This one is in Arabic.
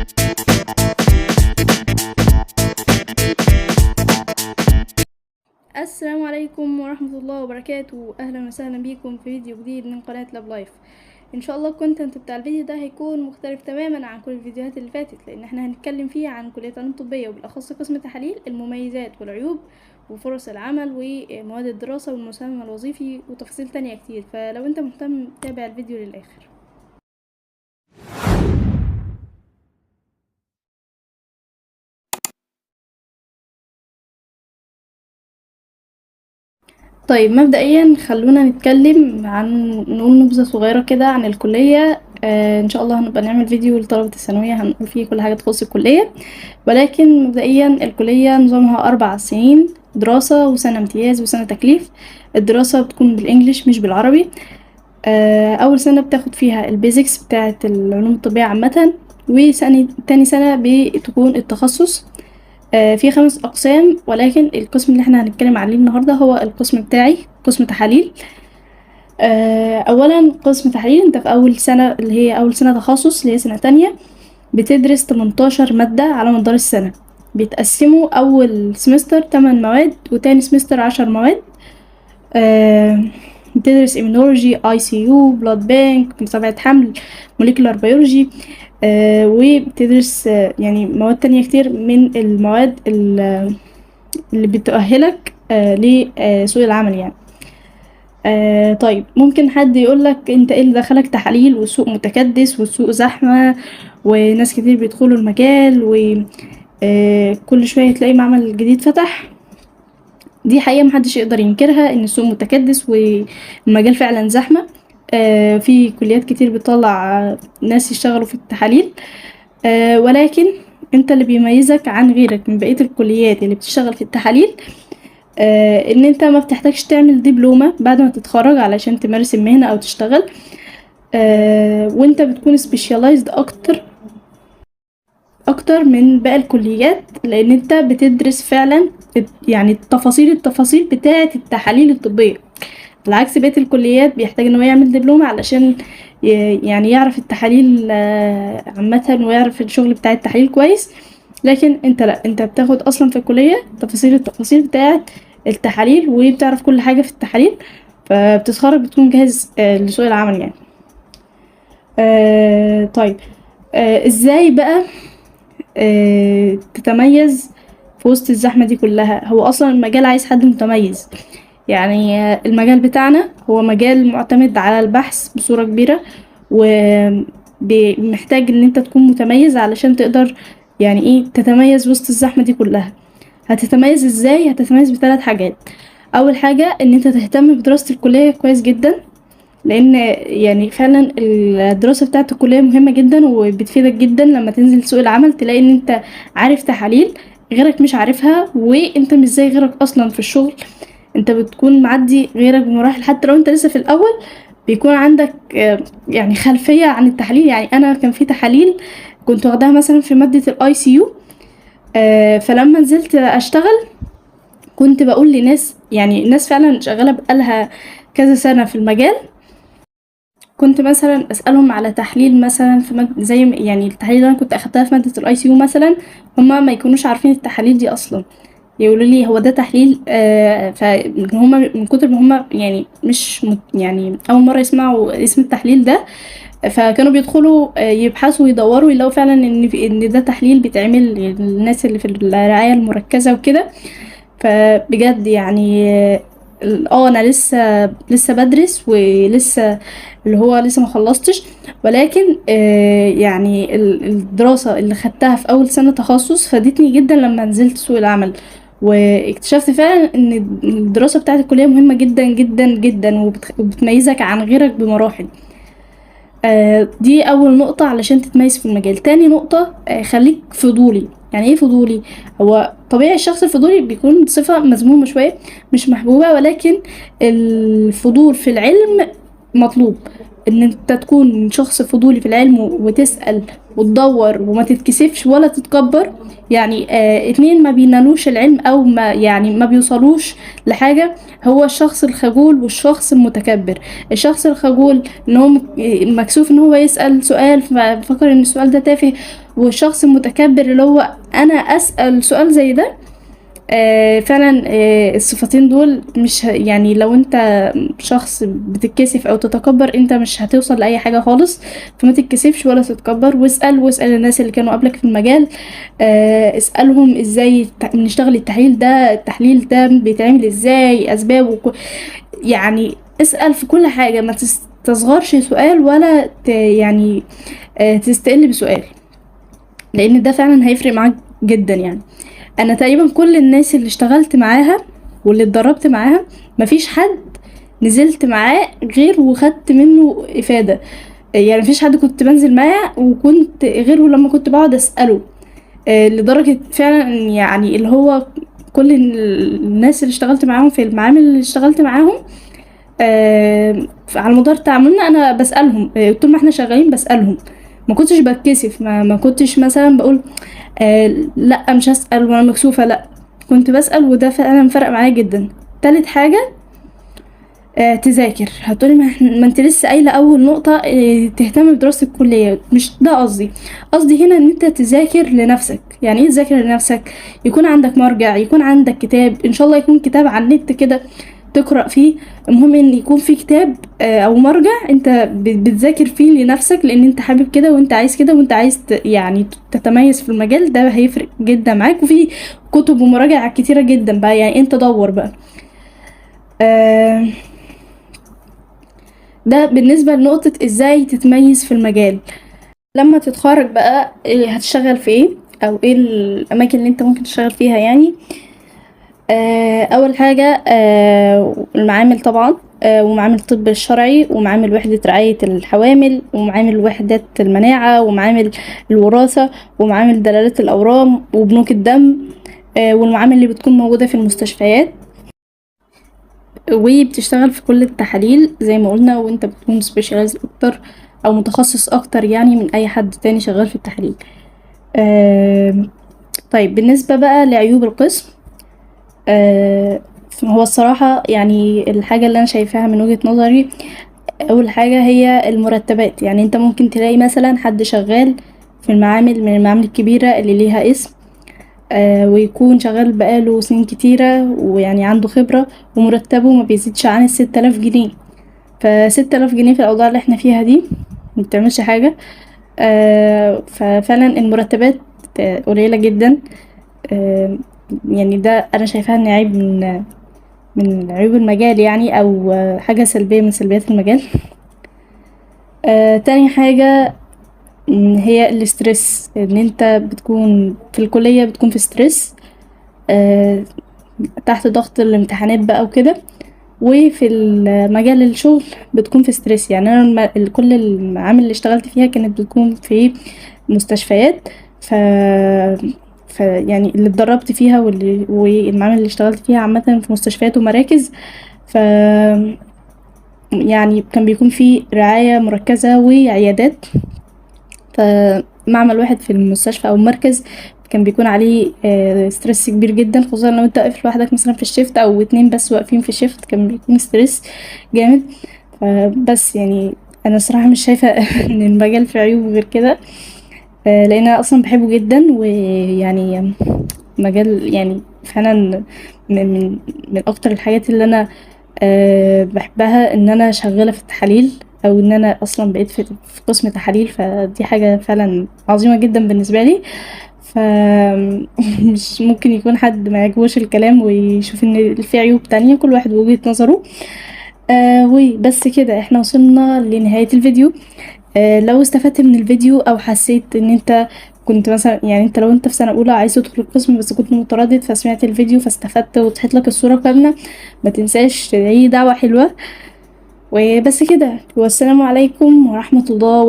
السلام عليكم ورحمة الله وبركاته. اهلا وسهلا بيكم في فيديو جديد من قناة لاب لايف. ان شاء الله الكونتنت بتاع الفيديو ده هيكون مختلف تماما عن كل الفيديوهات اللي فاتت، لان احنا هنتكلم فيه عن كلية علوم طبية وبالاخص قسم التحاليل، المميزات والعيوب وفرص العمل ومواد الدراسة والمسمى الوظيفي وتفاصيل تانية كتير. فلو انت مهتم تابع الفيديو للاخر. طيب مبدئيا خلونا نتكلم نقول نبذة صغيرة كده عن الكلية. ان شاء الله هنبقى نعمل فيديو لطلبة الثانوية هنقول فيه كل حاجة تخص الكلية، ولكن مبدئيا الكلية نظامها 4 سنين دراسة وسنة امتياز وسنة تكليف. الدراسة بتكون بالانجليش مش بالعربي. اول سنة بتاخد فيها البيزكس بتاعة العلوم الطبية عامة، تاني سنة بتكون التخصص. في 5 أقسام، ولكن القسم اللي احنا هنتكلم عليه النهاردة هو القسم بتاعي، قسم تحاليل. أولا قسم تحاليل انت في أول سنة اللي هي أول سنة تخصص اللي هي سنة تانية بتدرس 18 مادة على مدار السنة. بيتقسموا أول سمستر 8 مواد وتاني سمستر 10 مواد. بتدرس immunology ICU blood bank متابعة حمل molecular biology. وبتدرس يعني مواد تانية كتير من المواد اللي بتؤهلك لسوق العمل يعني. طيب ممكن حد يقولك انت ايه اللي دخلك تحاليل والسوق متكدس والسوق زحمة وناس كتير بيدخلوا المجال وكل شوية تلاقي معمل جديد فتح. دي حقيقة محدش يقدر ينكرها ان السوق متكدس والمجال فعلا زحمة. في كليات كتير بتطلع ناس يشتغلوا في التحاليل. ولكن انت اللي بيميزك عن غيرك من بقية الكليات اللي بتشتغل في التحاليل ان انت ما بتحتاجش تعمل دبلومة بعد ما تتخرج علشان تمارس المهنة او تشتغل. وانت بتكون سبيشاليزد اكتر من باقي الكليات، لان انت بتدرس فعلا يعني التفاصيل بتاعة التحاليل الطبية، بالعكس بقية الكليات بيحتاج ان هو يعمل دبلومة علشان يعني يعرف التحاليل عامة ويعرف الشغل بتاع التحاليل كويس. لكن انت لا، انت بتاخد اصلا في الكلية التفاصيل بتاعة التحاليل وبتعرف كل حاجة في التحاليل، فبتتخرج بتكون جاهز لسوق العمل يعني. طيب ازاي بقى تتميز في وسط الزحمة دي كلها؟ هو اصلا المجال عايز حد متميز. يعني المجال بتاعنا هو مجال معتمد على البحث بصورة كبيرة، ومحتاج ان انت تكون متميز علشان تقدر يعني ايه تتميز وسط الزحمة دي كلها. هتتميز ازاي؟ هتتميز ب3 حاجات. اول حاجة ان انت تهتم بدراسة الكلية كويس جدا، لان يعني فعلا الدراسة بتاعة الكلية مهمة جدا وبتفيدك جدا لما تنزل سوق العمل تلاقي ان انت عارف تحاليل غيرك مش عارفها، وانت مش زي غيرك اصلا في الشغل. انت بتكون معدي غيرك بمراحل، حتى لو انت لسه في الاول بيكون عندك يعني خلفية عن التحاليل. يعني انا كان في تحاليل كنت واخداها مثلا في مادة الاي سي يو، فلما نزلت اشتغل كنت بقول لناس، يعني الناس فعلا شغالة بقالها كذا سنة في المجال، كنت مثلا اسالهم على تحليل مثلا في زي يعني التحاليل اللي انا كنت اخدتها في ماده الاي سي يو مثلا، هما ما يكونوش عارفين التحاليل دي اصلا، يقولوا لي هو ده تحليل. فهم من كتر ما هم يعني مش يعني اول مره يسمعوا اسم التحليل ده، فكانوا بيدخلوا يبحثوا ويدوروا يلاقوا فعلا ان ده تحليل بيتعمل للناس اللي في الرعايه المركزه وكده. فبجد يعني انا لسه بدرس ولسه اللي هو لسه ما خلصتش، ولكن يعني الدراسة اللي خدتها في اول سنة تخصص فادتني جدا لما نزلت سوق العمل، واكتشفت فعلا ان الدراسة بتاعت الكلية مهمة جدا جدا جدا وبتميزك عن غيرك بمراحل. دي اول نقطة علشان تتميز في المجال. تاني نقطة خليك فضولي. يعني ايه فضولي؟ هو طبيعي الشخص الفضولي بيكون صفة مذمومة شوية مش محبوبة، ولكن الفضول في العلم مطلوب. ان انت تكون شخص فضولي في العلم وتسأل وتدور وما تتكسفش ولا تتكبر. يعني اتنين ما بينالوش العلم او ما يعني ما بيوصلوش لحاجة، هو الشخص الخجول والشخص المتكبر. الشخص الخجول ان هو مكسوف ان هو يسأل سؤال ففكر ان السؤال ده تافه، والشخص المتكبر اللي هو انا اسأل سؤال زي ده. فعلا الصفتين دول مش يعني لو انت شخص بتتكسف او تتكبر انت مش هتوصل لاي حاجه خالص. فما تتكسفش ولا تتكبر، واسال الناس اللي كانوا قبلك في المجال. اسالهم ازاي نشتغل التحليل ده بيتعمل ازاي، اسبابه يعني اسال في كل حاجه، ما تستصغرش سؤال ولا يعني تستقل بسؤال، لان ده فعلا هيفرق معاك جدا. يعني انا تقريبا كل الناس اللي اشتغلت معاها واللي اتدربت معاها مفيش حد نزلت معاه غير وخدت منه افادة. يعني مفيش حد كنت بنزل معاه وكنت غيره لما كنت بقعد اسأله. لدرجة فعلا يعني اللي هو كل الناس اللي اشتغلت معاهم في المعامل اللي اشتغلت معاهم على مدار تعاملنا انا بسألهم. طول ما احنا شغالين بسألهم، ما كنتش بتكسف، ما كنتش مثلا بقول لا مش هسأل وانا مكسوفة، لا كنت بسأل، وده فعلا فرق معايا جدا. تالت حاجة تذاكر. هتقولي ما انت لسه قايله اول نقطه تهتم بدراسه الكليه، مش ده قصدي هنا ان انت تذاكر لنفسك. يعني ايه تذاكر لنفسك؟ يكون عندك مرجع، يكون عندك كتاب، ان شاء الله يكون كتاب على النت كده تقرا فيه. المهم ان يكون في كتاب او مرجع انت بتذاكر فيه لنفسك، لان انت حابب كده وانت عايز كده وانت عايز يعني تتميز في المجال ده، هيفرق جدا معاك. وفي كتب ومراجع كتيره جدا بقى، يعني انت دور بقى. ده بالنسبة لنقطة ازاي تتميز في المجال. لما تتخرج بقى هتشتغل في ايه، او ايه الاماكن اللي انت ممكن تشتغل فيها يعني. اول حاجة المعامل طبعا، ومعامل الطب الشرعي، ومعامل وحدة رعاية الحوامل، ومعامل وحدة المناعة، ومعامل الوراثة، ومعامل دلالة الأورام، وبنوك الدم، والمعامل اللي بتكون موجودة في المستشفيات. وبتشتغل في كل التحاليل زي ما قلنا، وانت بتكون سبيشاليز اكتر او متخصص اكتر يعني من اي حد تاني شغال في التحاليل. طيب بالنسبة بقى لعيوب القسم، هو الصراحة يعني الحاجة اللي انا شايفاها من وجهة نظري، اول حاجة هي المرتبات. يعني انت ممكن تلاقي مثلا حد شغال في المعامل من المعامل الكبيرة اللي ليها اسم، ويكون شغال بقاله سنين كتيرة ويعني عنده خبرة، ومرتبه ما بيزيدش عن 6000 جنيه. ف6000 جنيه في الأوضاع اللي احنا فيها دي مبتعملش حاجة. ففعلا المرتبات قليلة جدا. يعني ده أنا شايفاها إن عيب من عيوب المجال يعني، أو حاجة سلبية من سلبيات المجال. تاني حاجة هي الاسترس، ان انت بتكون في الكلية بتكون في ستريس تحت ضغط الامتحانات بقى وكده، وفي المجال الشغل بتكون في ستريس. يعني انا كل المعامل اللي اشتغلت فيها كانت بتكون في مستشفيات، يعني اللي اتدربت فيها والمعامل اللي اشتغلت فيها عامة في مستشفيات ومراكز. ف يعني كان بيكون في رعاية مركزة وعيادات. فمعمل واحد في المستشفى او المركز كان بيكون عليه ستريس كبير جدا، خصوصا لو انت واقف لوحدك مثلا في الشيفت او اتنين بس واقفين في الشيفت، كان بيكون ستريس جامد. بس يعني انا صراحة مش شايفة ان المجال فيه عيوب غير كده، لان انا اصلا بحبه جدا. ويعني مجال يعني فعلا من اكتر الحاجات اللي انا بحبها ان انا شغالة في التحاليل، او ان انا اصلا بقيت في قسم تحاليل. فدي حاجة فعلا عظيمة جدا بالنسبة لي. ف مش ممكن يكون حد ما يعجبوش الكلام ويشوف ان في عيوب تانية، كل واحد وجهة نظره. وبس كده احنا وصلنا لنهاية الفيديو. لو استفدت من الفيديو او حسيت ان انت كنت مثلا، يعني انت لو انت في سنة اولى عايز تدخل القسم بس كنت متردد فسمعت الفيديو فاستفدت وضحت لك الصورة كاملة، ما تنساش تدعي دعوة حلوة. وبس كده، والسلام عليكم ورحمة الله